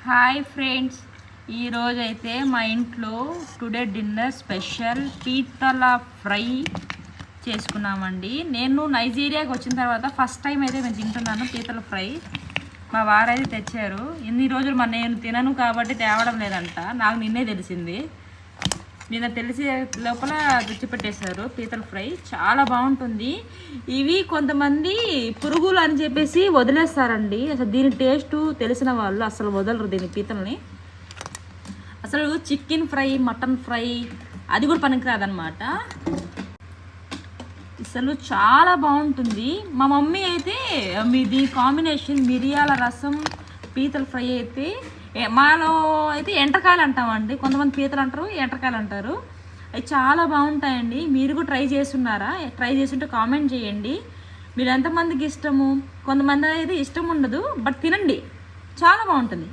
Hi friends, ఈరోజైతే మా ఇంట్లో టుడే డిన్నర్ స్పెషల్ పీతల ఫ్రై చేసుకున్నామండి. నేను నైజీరియాకి వచ్చిన తర్వాత ఫస్ట్ టైం అయితే నేను తింటున్నాను పీతల ఫ్రై. మా వారైతే తెచ్చారు. ఇన్ని రోజులు నేను తినను కాబట్టి తేవడం లేదంట. నాకు నిన్నే తెలిసింది. నిన్న తెలిసే లోపల తెచ్చిపెట్టేశారు పీతల ఫ్రై. చాలా బాగుంటుంది. ఇవి కొంతమంది పురుగులు అని చెప్పేసి వదిలేస్తారండి. అసలు దీని టేస్ట్ తెలిసిన వాళ్ళు అసలు వదలరు దీని పీతల్ని. అసలు చికెన్ ఫ్రై, మటన్ ఫ్రై అది కూడా పనికిరాదనమాట. అసలు చాలా బాగుంటుంది. మా మమ్మీ అయితే దీని కాంబినేషన్ మిరియాల రసం పీతల ఫ్రై అయితే మాలో అయితే ఎంటకాయలు అంటామండి. కొంతమంది పీతలు అంటారు, ఎంటకాయలు అంటారు. అవి చాలా బాగుంటాయండి. మీరు కూడా ట్రై చేస్తున్నారా? ట్రై చేస్తుంటే కామెంట్ చేయండి. మీరు ఎంతమందికి ఇష్టము? కొంతమంది అయితే ఇష్టం ఉండదు, బట్ తినండి, చాలా బాగుంటుంది.